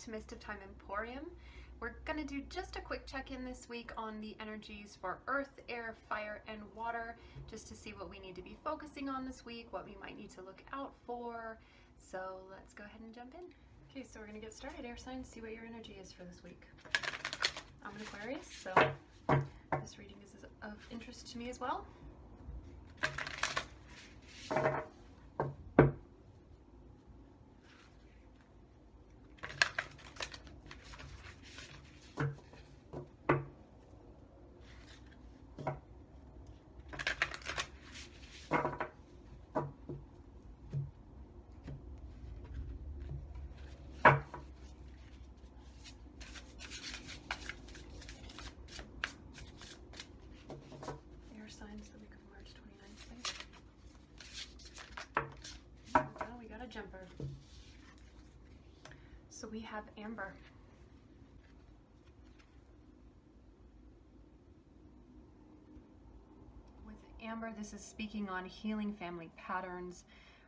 to Mist of Time Emporium. We're going to do just a quick check-in this week on the energies for earth, air, fire, and water, just to see what we need to be focusing on this week, what we might need to look out for. So let's go ahead and jump in. Okay, so we're going to get started. Air signs, see what your energy is for this week. I'm an Aquarius, so this reading is of interest to me as well. Signs the week of March 29th. Well, we got a jumper. So we have Amber. With Amber, this is speaking on healing family patterns,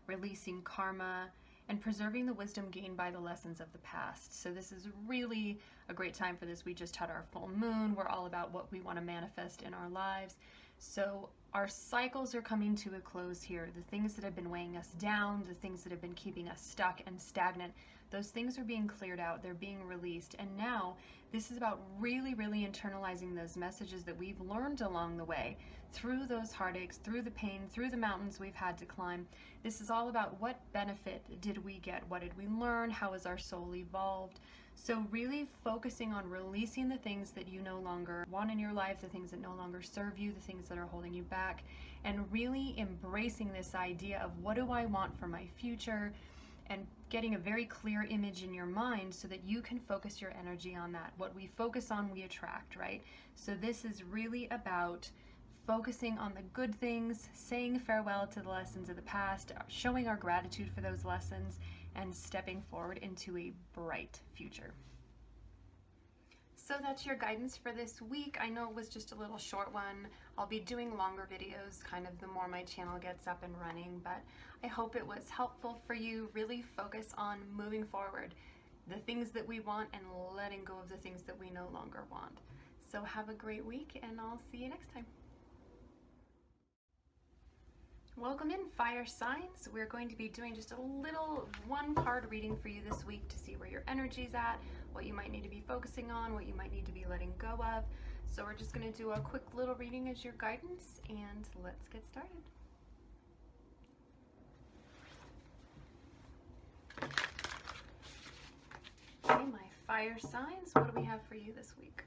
releasing karma, and preserving the wisdom gained by the lessons of the past. So this is really a great time for this. We just had our full moon. We're all about what we want to manifest in our lives. So our cycles are coming to a close here. The things that have been weighing us down, the things that have been keeping us stuck and stagnant, those things are being cleared out. They're being released. And now this is about really internalizing those messages that we've learned along the way, through those heartaches, through the pain, through the mountains we've had to climb. This is all about what benefit did we get? What did we learn? How has our soul evolved? So really focusing on releasing the things that you no longer want in your life, the things that no longer serve you, the things that are holding you back, and really embracing this idea of what do I want for my future, and getting a very clear image in your mind so that you can focus your energy on that. What we focus on, we attract, right? So this is really about focusing on the good things, saying farewell to the lessons of the past, showing our gratitude for those lessons, and stepping forward into a bright future. So that's your guidance for this week. I know it was just a little short one. I'll be doing longer videos kind of the more my channel gets up and running, but I hope it was helpful for you. Really focus on moving forward, the things that we want, and letting go of the things that we no longer want. So have a great week, and I'll see you next time. Welcome in, fire signs. We're going to be doing just a little one-card reading for you this week to see where your energy's at, what you might need to be focusing on, what you might need to be letting go of. So we're just going to do a quick little reading as your guidance, and let's get started. Okay, my fire signs, what do we have for you this week?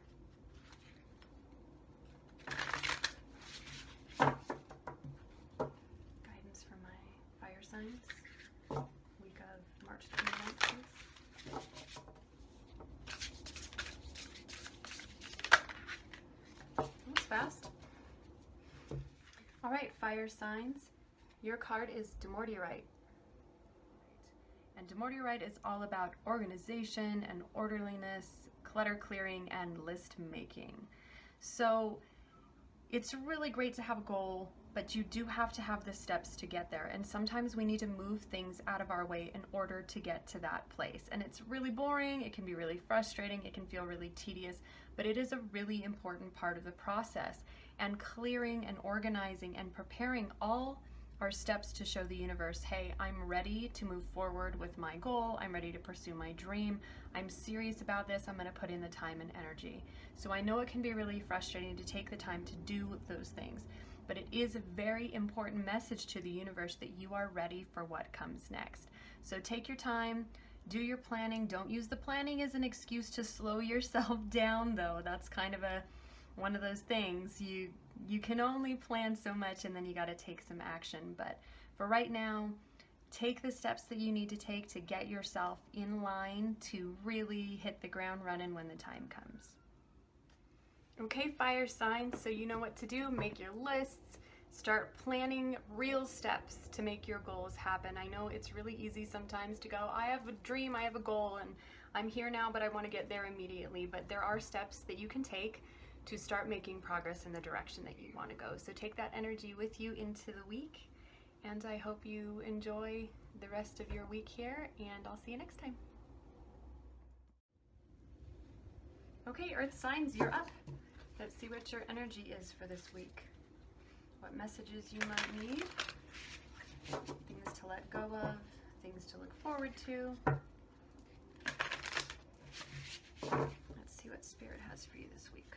Signs, week of March 29th, That was fast. All right, fire signs, your card is Demordiorite. And Demordiorite is all about organization and orderliness, clutter clearing, and list making. So it's really great to have a goal, but you do have to have the steps to get there. And sometimes we need to move things out of our way in order to get to that place. And it's really boring, it can be really frustrating, it can feel really tedious, but it is a really important part of the process. And clearing and organizing and preparing all our steps to show the universe, hey, I'm ready to move forward with my goal, I'm ready to pursue my dream, I'm serious about this, I'm gonna put in the time and energy. So I know it can be really frustrating to take the time to do those things, but it is a very important message to the universe that you are ready for what comes next. So take your time, do your planning. Don't use the planning as an excuse to slow yourself down, though. That's kind of one of those things. You can only plan so much, and then you got to take some action. But for right now, take the steps that you need to take to get yourself in line to really hit the ground running when the time comes. Okay, fire signs, so you know what to do. Make your lists, start planning real steps to make your goals happen. I know it's really easy sometimes to go, I have a dream, I have a goal, and I'm here now, but I want to get there immediately. But there are steps that you can take to start making progress in the direction that you want to go. So take that energy with you into the week, and I hope you enjoy the rest of your week here, and I'll see you next time. Okay, Earth signs, you're up. Let's see what your energy is for this week. What messages you might need. Things to let go of, things to look forward to. Let's see what Spirit has for you this week.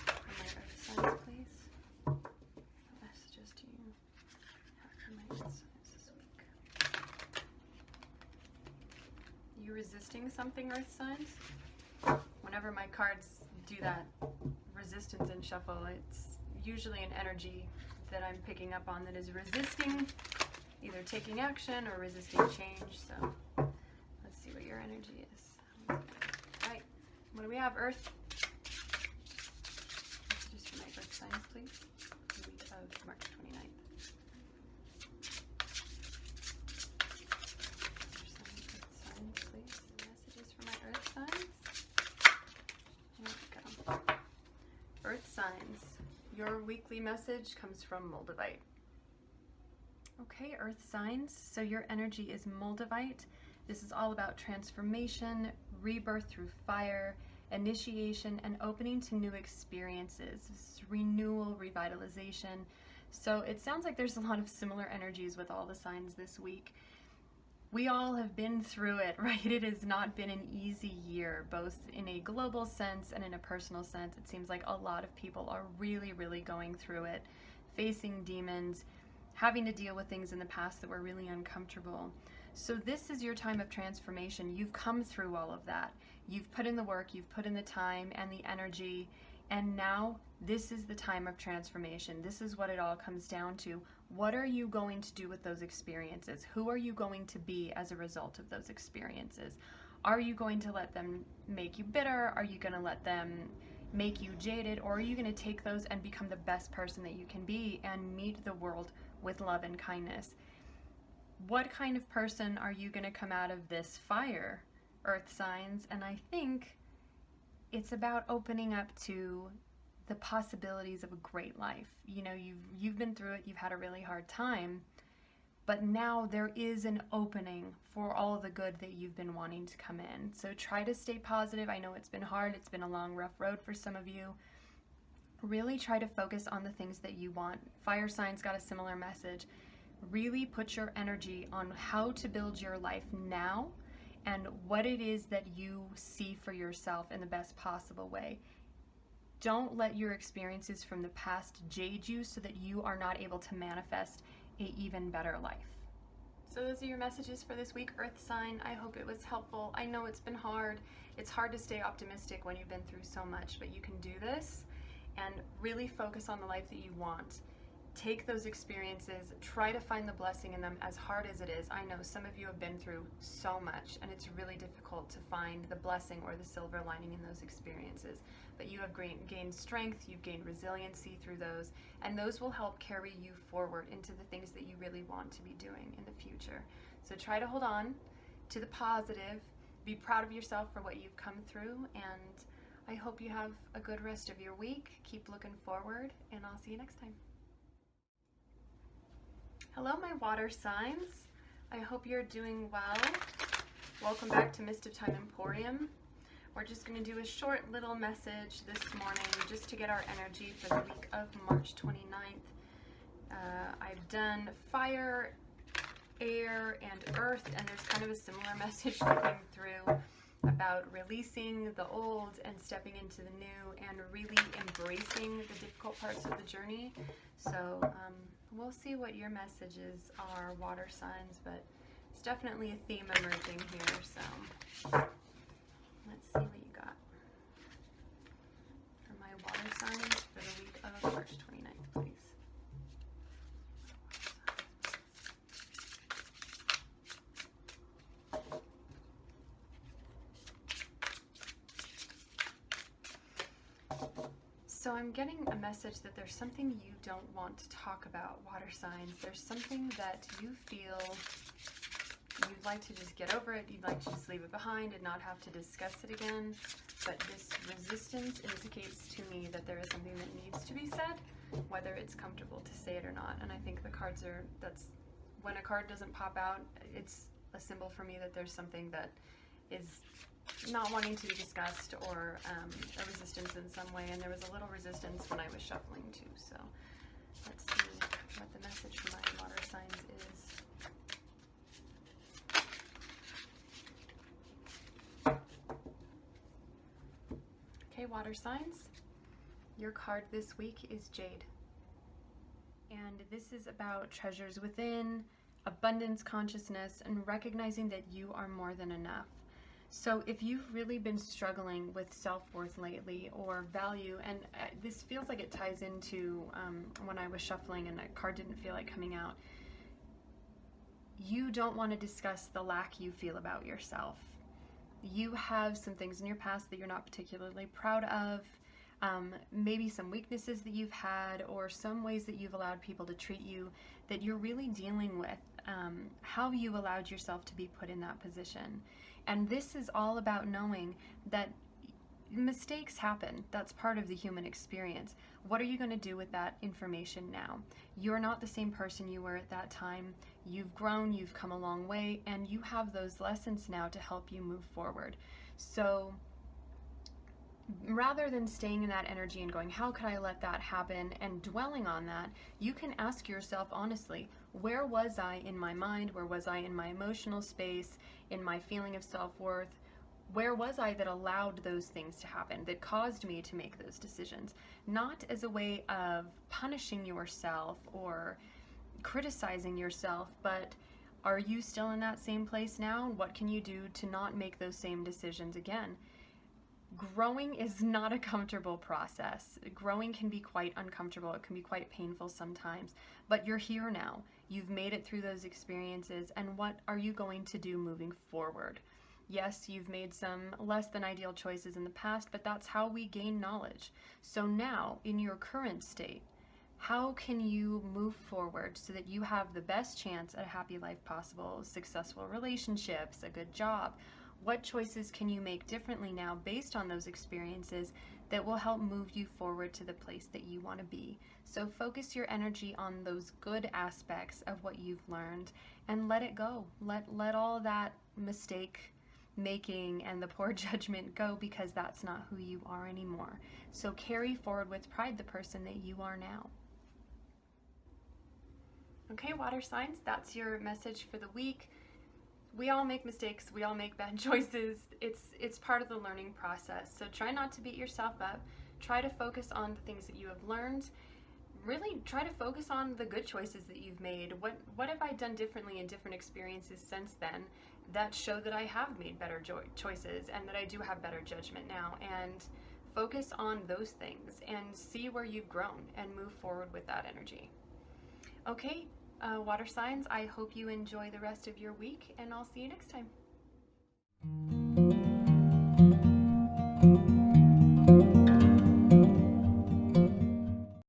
For my Earth signs, please. What messages do you have for my Earth signs this week? You resisting something, Earth signs? Whenever my cards do that resistance and shuffle, it's usually an energy that I'm picking up on that is resisting either taking action or resisting change. So let's see what your energy is. All right, what do we have, Earth? Messages for my Earth signs, please. The week of March 29th. Earth signs, please. Messages for my Earth signs. There we go. Earth signs. Your weekly message comes from Moldavite. Okay, Earth signs. So your energy is Moldavite. This is all about transformation, rebirth through fire, initiation, and opening to new experiences. This is renewal, revitalization. So it sounds like there's a lot of similar energies with all the signs this week. We all have been through it, right? It has not been an easy year, both in a global sense and in a personal sense. It seems like a lot of people are really, really going through it, facing demons, having to deal with things in the past that were really uncomfortable. So this is your time of transformation. You've come through all of that. You've put in the work, you've put in the time and the energy, and now this is the time of transformation. This is what it all comes down to. What are you going to do with those experiences? Who are you going to be as a result of those experiences? Are you going to let them make you bitter? Are you going to let them make you jaded? Or are you going to take those and become the best person that you can be and meet the world with love and kindness? What kind of person are you going to come out of this fire, Earth signs? And I think it's about opening up to the possibilities of a great life. You know, you've been through it, you've had a really hard time, but now there is an opening for all the good that you've been wanting to come in. So try to stay positive. I know it's been hard, it's been a long, rough road for some of you. Really try to focus on the things that you want. Fire signs got a similar message. Really put your energy on how to build your life now and what it is that you see for yourself in the best possible way. Don't let your experiences from the past jade you so that you are not able to manifest an even better life. So those are your messages for this week, Earth sign. I hope it was helpful. I know it's been hard. It's hard to stay optimistic when you've been through so much, but you can do this and really focus on the life that you want. Take those experiences, try to find the blessing in them, as hard as it is. I know some of you have been through so much and it's really difficult to find the blessing or the silver lining in those experiences. But you have gained strength, you've gained resiliency through those, and those will help carry you forward into the things that you really want to be doing in the future. So try to hold on to the positive, be proud of yourself for what you've come through, and I hope you have a good rest of your week. Keep looking forward, and I'll see you next time. Hello, my water signs. I hope you're doing well. Welcome back to Mist of Time Emporium. We're just going to do a short little message this morning just to get our energy for the week of March 29th. I've done fire, air, and earth, and there's kind of a similar message coming through about releasing the old and stepping into the new and really embracing the difficult parts of the journey. So we'll see what your messages are, water signs, but it's definitely a theme emerging here. So let's see what you got for my water signs for the week of March 29th, please. So I'm getting a message that there's something you don't want to talk about, water signs. There's something that you feel you'd like to just get over it, you'd like to just leave it behind and not have to discuss it again. But this resistance indicates to me that there is something that needs to be said, whether it's comfortable to say it or not. And I think the cards are, that's, when a card doesn't pop out, it's a symbol for me that there's something that is not wanting to be discussed or a resistance in some way, and there was a little resistance when I was shuffling too. So let's see what the message for my water signs is. Okay, water signs, your card this week is Jade. And this is about treasures within, abundance consciousness, and recognizing that you are more than enough. So if you've really been struggling with self-worth lately or value, and this feels like it ties into when I was shuffling and a card didn't feel like coming out, you don't want to discuss the lack you feel about yourself. You have some things in your past that you're not particularly proud of, maybe some weaknesses that you've had, or some ways that you've allowed people to treat you that you're really dealing with, how you allowed yourself to be put in that position. And this is all about knowing that mistakes happen. That's part of the human experience. What are you going to do with that information now? You're not the same person you were at that time. You've grown, you've come a long way, and you have those lessons now to help you move forward. So rather than staying in that energy and going, how could I let that happen, and dwelling on that, you can ask yourself honestly, where was I in my mind? Where was I in my emotional space, in my feeling of self-worth? Where was I that allowed those things to happen, that caused me to make those decisions? Not as a way of punishing yourself or criticizing yourself, but are you still in that same place now? What can you do to not make those same decisions again? Growing is not a comfortable process. Growing can be quite uncomfortable. It can be quite painful sometimes, but you're here now. You've made it through those experiences, and what are you going to do moving forward? Yes, you've made some less than ideal choices in the past, but that's how we gain knowledge. So now, in your current state, how can you move forward so that you have the best chance at a happy life possible, successful relationships, a good job? What choices can you make differently now based on those experiences that will help move you forward to the place that you want to be? So focus your energy on those good aspects of what you've learned and let it go. Let all that mistake making and the poor judgment go, because that's not who you are anymore. So carry forward with pride the person that you are now. Okay, water signs, that's your message for the week. We all make mistakes, we all make bad choices. It's part of the learning process. So try not to beat yourself up. Try to focus on the things that you have learned. Really try to focus on the good choices that you've made. What have I done differently in different experiences since then that show that I have made better choices and that I do have better judgment now? And focus on those things and see where you've grown and move forward with that energy. Okay, water signs, I hope you enjoy the rest of your week, and I'll see you next time.